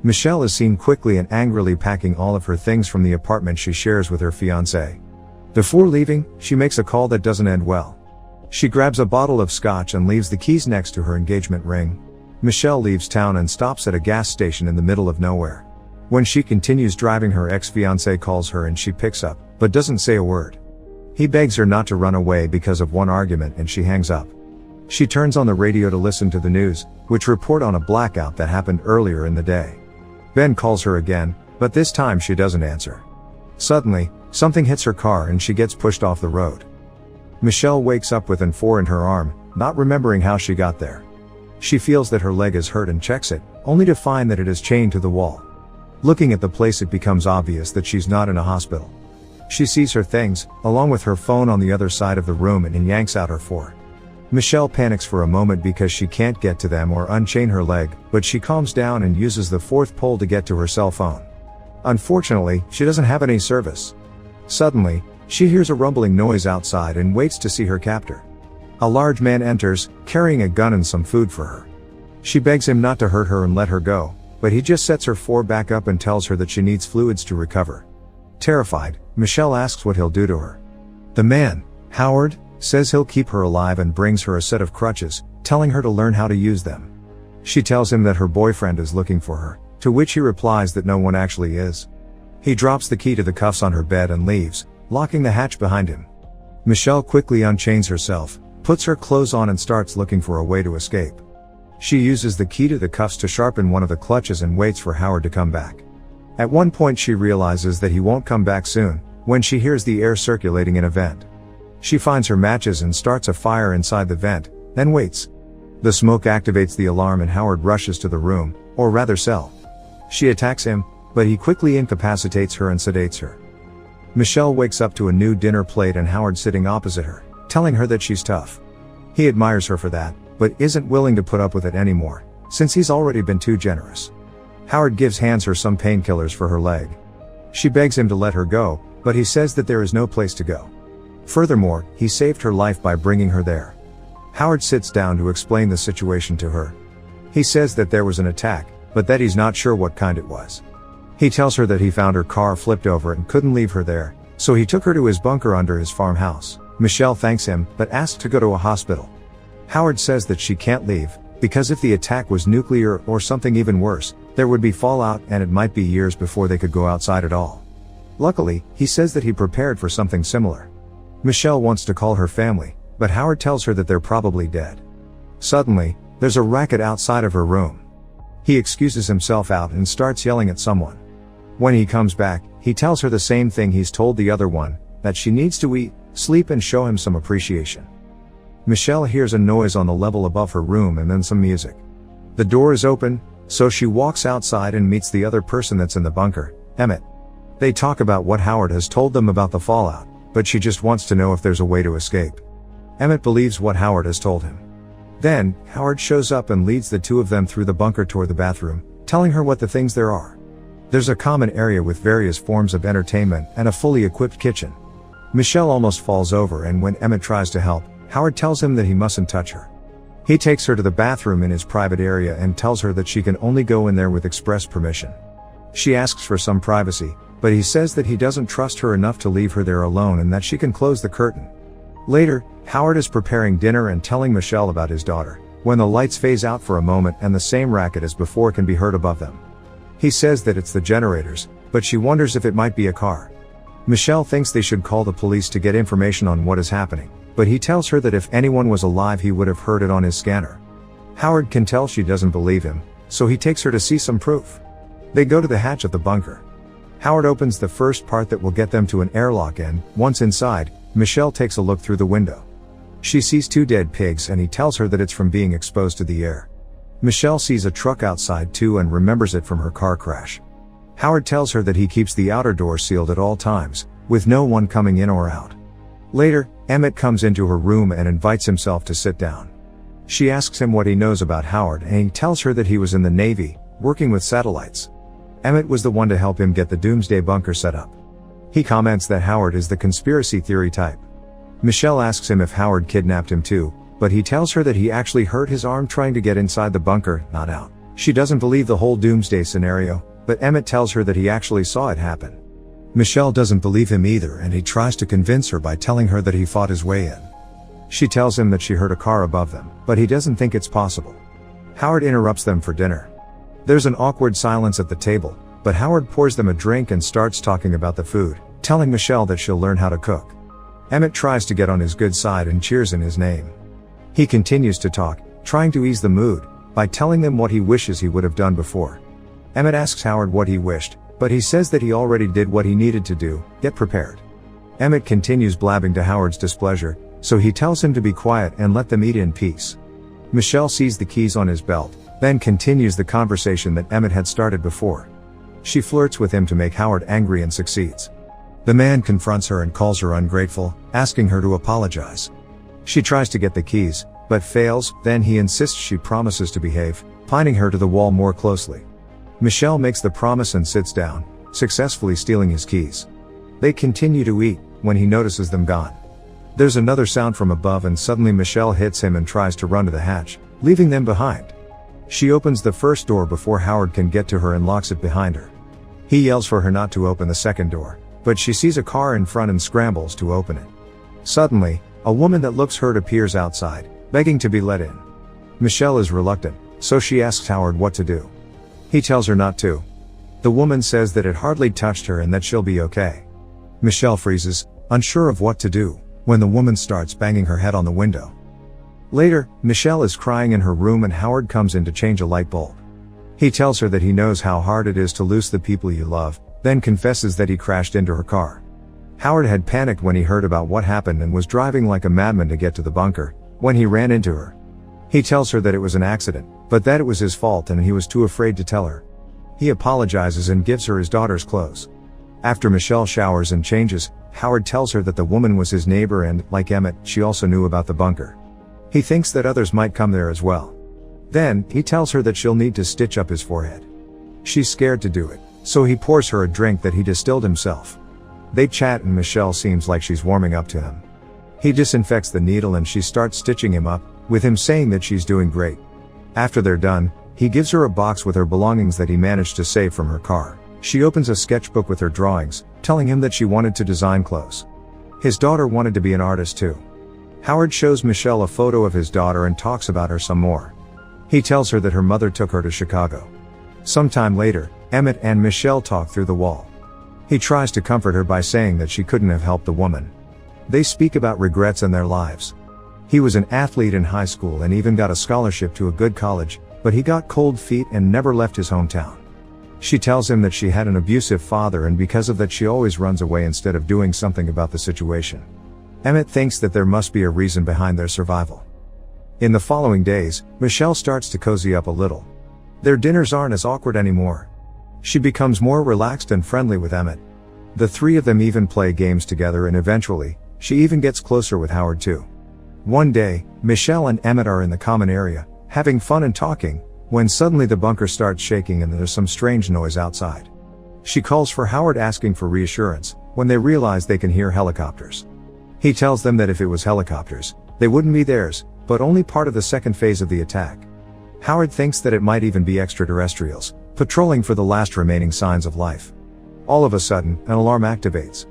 Michelle is seen quickly and angrily packing all of her things from the apartment she shares with her fiancé. Before leaving, she makes a call that doesn't end well. She grabs a bottle of scotch and leaves the keys next to her engagement ring. Michelle leaves town and stops at a gas station in the middle of nowhere. When she continues driving, her ex-fiancé calls her and she picks up, but doesn't say a word. He begs her not to run away because of one argument and she hangs up. She turns on the radio to listen to the news, which report on a blackout that happened earlier in the day. Ben calls her again, but this time she doesn't answer. Suddenly, something hits her car and she gets pushed off the road. Michelle wakes up with an IV in her arm, not remembering how she got there. She feels that her leg is hurt and checks it, only to find that it is chained to the wall. Looking at the place, it becomes obvious that she's not in a hospital. She sees her things, along with her phone, on the other side of the room and yanks out her IV. Michelle panics for a moment because she can't get to them or unchain her leg, but she calms down and uses the fourth pole to get to her cell phone. Unfortunately, she doesn't have any service. Suddenly, she hears a rumbling noise outside and waits to see her captor. A large man enters, carrying a gun and some food for her. She begs him not to hurt her and let her go, but he just sets her IV back up and tells her that she needs fluids to recover. Terrified, Michelle asks what he'll do to her. The man, Howard, says he'll keep her alive and brings her a set of crutches, telling her to learn how to use them. She tells him that her boyfriend is looking for her, to which he replies that no one actually is. He drops the key to the cuffs on her bed and leaves, locking the hatch behind him. Michelle quickly unchains herself, puts her clothes on and starts looking for a way to escape. She uses the key to the cuffs to sharpen one of the clutches and waits for Howard to come back. At one point she realizes that he won't come back soon, when she hears the air circulating in a vent. She finds her matches and starts a fire inside the vent, then waits. The smoke activates the alarm and Howard rushes to the room, or rather cell. She attacks him, but he quickly incapacitates her and sedates her. Michelle wakes up to a new dinner plate and Howard sitting opposite her, telling her that she's tough. He admires her for that, but isn't willing to put up with it anymore, since he's already been too generous. Howard hands her some painkillers for her leg. She begs him to let her go, but he says that there is no place to go. Furthermore, he saved her life by bringing her there. Howard sits down to explain the situation to her. He says that there was an attack, but that he's not sure what kind it was. He tells her that he found her car flipped over and couldn't leave her there, so he took her to his bunker under his farmhouse. Michelle thanks him, but asks to go to a hospital. Howard says that she can't leave, because if the attack was nuclear or something even worse, there would be fallout and it might be years before they could go outside at all. Luckily, he says that he prepared for something similar. Michelle wants to call her family, but Howard tells her that they're probably dead. Suddenly, there's a racket outside of her room. He excuses himself out and starts yelling at someone. When he comes back, he tells her the same thing he's told the other one, that she needs to eat, sleep and show him some appreciation. Michelle hears a noise on the level above her room and then some music. The door is open, so she walks outside and meets the other person that's in the bunker, Emmett. They talk about what Howard has told them about the fallout, but she just wants to know if there's a way to escape. Emmett believes what Howard has told him. Then, Howard shows up and leads the two of them through the bunker toward the bathroom, telling her what the things there are. There's a common area with various forms of entertainment and a fully equipped kitchen. Michelle almost falls over, and when Emmett tries to help, Howard tells him that he mustn't touch her. He takes her to the bathroom in his private area and tells her that she can only go in there with express permission. She asks for some privacy, but he says that he doesn't trust her enough to leave her there alone and that she can close the curtain. Later, Howard is preparing dinner and telling Michelle about his daughter, when the lights phase out for a moment and the same racket as before can be heard above them. He says that it's the generators, but she wonders if it might be a car. Michelle thinks they should call the police to get information on what is happening, but he tells her that if anyone was alive he would have heard it on his scanner. Howard can tell she doesn't believe him, so he takes her to see some proof. They go to the hatch of the bunker. Howard opens the first part that will get them to an airlock, and, once inside, Michelle takes a look through the window. She sees 2 dead pigs and he tells her that it's from being exposed to the air. Michelle sees a truck outside too and remembers it from her car crash. Howard tells her that he keeps the outer door sealed at all times, with no one coming in or out. Later, Emmett comes into her room and invites himself to sit down. She asks him what he knows about Howard and he tells her that he was in the Navy, working with satellites. Emmett was the one to help him get the Doomsday Bunker set up. He comments that Howard is the conspiracy theory type. Michelle asks him if Howard kidnapped him too, but he tells her that he actually hurt his arm trying to get inside the bunker, not out. She doesn't believe the whole doomsday scenario, but Emmett tells her that he actually saw it happen. Michelle doesn't believe him either, and he tries to convince her by telling her that he fought his way in. She tells him that she heard a car above them, but he doesn't think it's possible. Howard interrupts them for dinner. There's an awkward silence at the table, but Howard pours them a drink and starts talking about the food, telling Michelle that she'll learn how to cook. Emmett tries to get on his good side and cheers in his name. He continues to talk, trying to ease the mood, by telling them what he wishes he would have done before. Emmett asks Howard what he wished, but he says that he already did what he needed to do, get prepared. Emmett continues blabbing to Howard's displeasure, so he tells him to be quiet and let them eat in peace. Michelle sees the keys on his belt, then continues the conversation that Emmett had started before. She flirts with him to make Howard angry and succeeds. The man confronts her and calls her ungrateful, asking her to apologize. She tries to get the keys, but fails, then he insists she promises to behave, pinning her to the wall more closely. Michelle makes the promise and sits down, successfully stealing his keys. They continue to eat, when he notices them gone. There's another sound from above and suddenly Michelle hits him and tries to run to the hatch, leaving them behind. She opens the first door before Howard can get to her and locks it behind her. He yells for her not to open the second door, but she sees a car in front and scrambles to open it. Suddenly, a woman that looks hurt appears outside, begging to be let in. Michelle is reluctant, so she asks Howard what to do. He tells her not to. The woman says that it hardly touched her and that she'll be okay. Michelle freezes, unsure of what to do, when the woman starts banging her head on the window. Later, Michelle is crying in her room and Howard comes in to change a light bulb. He tells her that he knows how hard it is to lose the people you love, then confesses that he crashed into her car. Howard had panicked when he heard about what happened and was driving like a madman to get to the bunker, when he ran into her. He tells her that it was an accident, but that it was his fault and he was too afraid to tell her. He apologizes and gives her his daughter's clothes. After Michelle showers and changes, Howard tells her that the woman was his neighbor and, like Emmett, she also knew about the bunker. He thinks that others might come there as well. Then, he tells her that she'll need to stitch up his forehead. She's scared to do it, so he pours her a drink that he distilled himself. They chat and Michelle seems like she's warming up to him. He disinfects the needle and she starts stitching him up, with him saying that she's doing great. After they're done, he gives her a box with her belongings that he managed to save from her car. She opens a sketchbook with her drawings, telling him that she wanted to design clothes. His daughter wanted to be an artist too. Howard shows Michelle a photo of his daughter and talks about her some more. He tells her that her mother took her to Chicago. Sometime later, Emmett and Michelle talk through the wall. He tries to comfort her by saying that she couldn't have helped the woman. They speak about regrets in their lives. He was an athlete in high school and even got a scholarship to a good college, but he got cold feet and never left his hometown. She tells him that she had an abusive father and because of that she always runs away instead of doing something about the situation. Emmett thinks that there must be a reason behind their survival. In the following days, Michelle starts to cozy up a little. Their dinners aren't as awkward anymore. She becomes more relaxed and friendly with Emmett. The three of them even play games together and eventually, she even gets closer with Howard too. One day, Michelle and Emmett are in the common area, having fun and talking, when suddenly the bunker starts shaking and there's some strange noise outside. She calls for Howard asking for reassurance, when they realize they can hear helicopters. He tells them that if it was helicopters, they wouldn't be theirs, but only part of the second phase of the attack. Howard thinks that it might even be extraterrestrials, patrolling for the last remaining signs of life. All of a sudden, an alarm activates.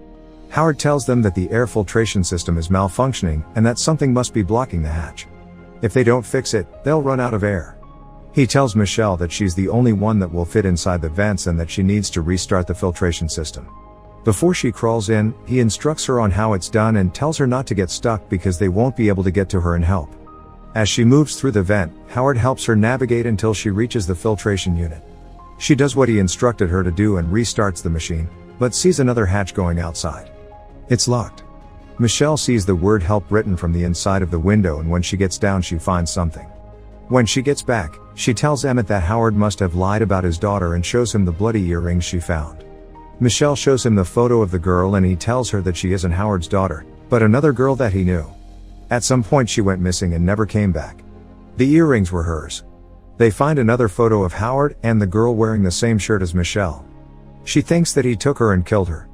Howard tells them that the air filtration system is malfunctioning and that something must be blocking the hatch. If they don't fix it, they'll run out of air. He tells Michelle that she's the only one that will fit inside the vents and that she needs to restart the filtration system. Before she crawls in, he instructs her on how it's done and tells her not to get stuck because they won't be able to get to her and help. As she moves through the vent, Howard helps her navigate until she reaches the filtration unit. She does what he instructed her to do and restarts the machine, but sees another hatch going outside. It's locked. Michelle sees the word help written from the inside of the window and when she gets down she finds something. When she gets back, she tells Emmett that Howard must have lied about his daughter and shows him the bloody earrings she found. Michelle shows him the photo of the girl and he tells her that she isn't Howard's daughter, but another girl that he knew. At some point she went missing and never came back. The earrings were hers. They find another photo of Howard and the girl wearing the same shirt as Michelle. She thinks that he took her and killed her.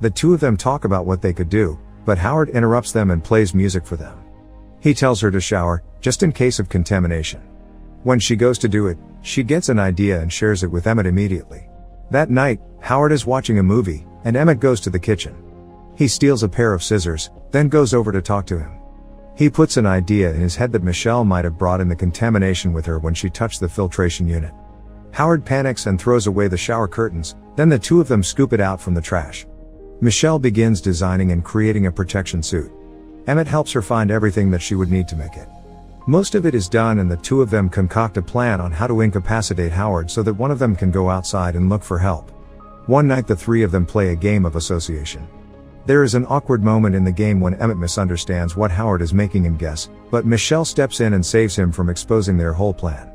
The two of them talk about what they could do, but Howard interrupts them and plays music for them. He tells her to shower, just in case of contamination. When she goes to do it, she gets an idea and shares it with Emmett immediately. That night, Howard is watching a movie, and Emmett goes to the kitchen. He steals a pair of scissors, then goes over to talk to him. He puts an idea in his head that Michelle might have brought in the contamination with her when she touched the filtration unit. Howard panics and throws away the shower curtains, then the two of them scoop it out from the trash. Michelle begins designing and creating a protection suit. Emmett helps her find everything that she would need to make it. Most of it is done and the two of them concoct a plan on how to incapacitate Howard so that one of them can go outside and look for help. One night the three of them play a game of association. There is an awkward moment in the game when Emmett misunderstands what Howard is making him guess, but Michelle steps in and saves him from exposing their whole plan.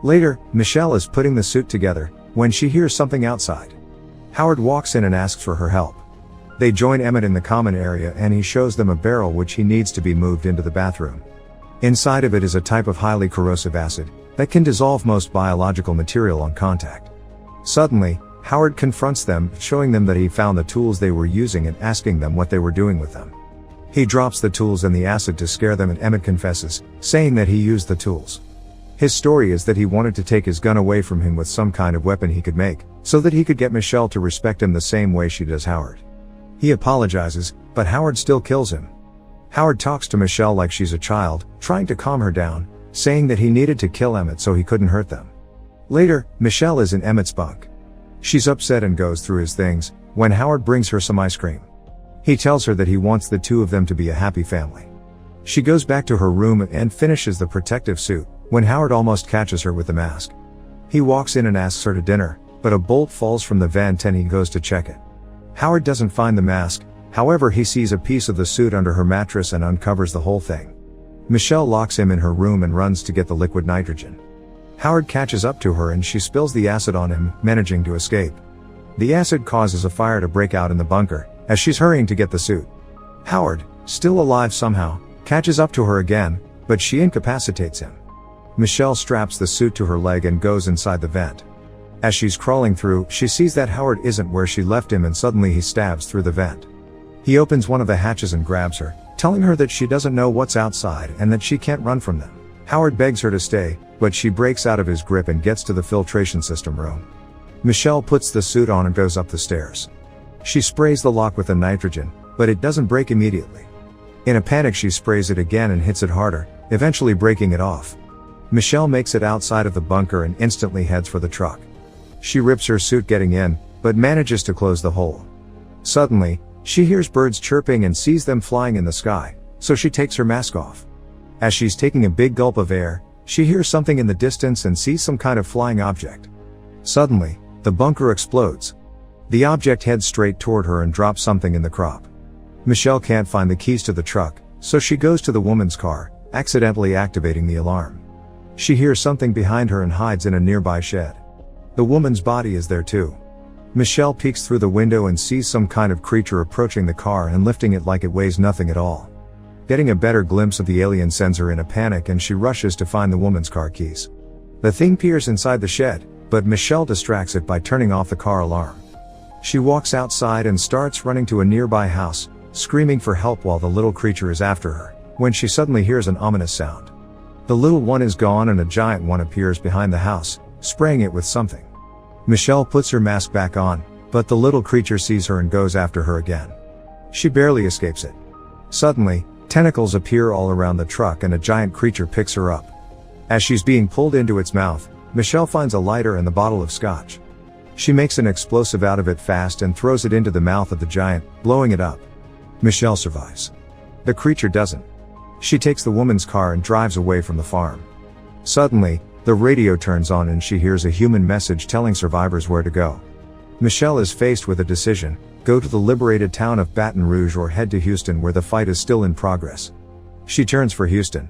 Later, Michelle is putting the suit together, when she hears something outside. Howard walks in and asks for her help. They join Emmett in the common area and he shows them a barrel which he needs to be moved into the bathroom. Inside of it is a type of highly corrosive acid that can dissolve most biological material on contact. Suddenly, Howard confronts them, showing them that he found the tools they were using and asking them what they were doing with them. He drops the tools in the acid to scare them and Emmett confesses, saying that he used the tools. His story is that he wanted to take his gun away from him with some kind of weapon he could make, so that he could get Michelle to respect him the same way she does Howard. He apologizes, but Howard still kills him. Howard talks to Michelle like she's a child, trying to calm her down, saying that he needed to kill Emmett so he couldn't hurt them. Later, Michelle is in Emmett's bunk. She's upset and goes through his things, when Howard brings her some ice cream. He tells her that he wants the two of them to be a happy family. She goes back to her room and finishes the protective suit, when Howard almost catches her with the mask. He walks in and asks her to dinner, but a bolt falls from the vent and he goes to check it. Howard doesn't find the mask, however he sees a piece of the suit under her mattress and uncovers the whole thing. Michelle locks him in her room and runs to get the liquid nitrogen. Howard catches up to her and she spills the acid on him, managing to escape. The acid causes a fire to break out in the bunker, as she's hurrying to get the suit. Howard, still alive somehow, catches up to her again, but she incapacitates him. Michelle straps the suit to her leg and goes inside the vent. As she's crawling through, she sees that Howard isn't where she left him and suddenly he stabs through the vent. He opens one of the hatches and grabs her, telling her that she doesn't know what's outside and that she can't run from them. Howard begs her to stay, but she breaks out of his grip and gets to the filtration system room. Michelle puts the suit on and goes up the stairs. She sprays the lock with the nitrogen, but it doesn't break immediately. In a panic she sprays it again and hits it harder, eventually breaking it off. Michelle makes it outside of the bunker and instantly heads for the truck. She rips her suit getting in, but manages to close the hole. Suddenly, she hears birds chirping and sees them flying in the sky, so she takes her mask off. As she's taking a big gulp of air, she hears something in the distance and sees some kind of flying object. Suddenly, the bunker explodes. The object heads straight toward her and drops something in the crop. Michelle can't find the keys to the truck, so she goes to the woman's car, accidentally activating the alarm. She hears something behind her and hides in a nearby shed. The woman's body is there too. Michelle peeks through the window and sees some kind of creature approaching the car and lifting it like it weighs nothing at all. Getting a better glimpse of the alien sends her in a panic and she rushes to find the woman's car keys. The thing peers inside the shed, but Michelle distracts it by turning off the car alarm. She walks outside and starts running to a nearby house, screaming for help while the little creature is after her, when she suddenly hears an ominous sound. The little one is gone and a giant one appears behind the house, spraying it with something. Michelle puts her mask back on, but the little creature sees her and goes after her again. She barely escapes it. Suddenly, tentacles appear all around the truck and a giant creature picks her up. As she's being pulled into its mouth, Michelle finds a lighter and the bottle of scotch. She makes an explosive out of it fast and throws it into the mouth of the giant, blowing it up. Michelle survives. The creature doesn't. She takes the woman's car and drives away from the farm. Suddenly, the radio turns on and she hears a human message telling survivors where to go. Michelle is faced with a decision: go to the liberated town of Baton Rouge or head to Houston where the fight is still in progress. She turns for Houston.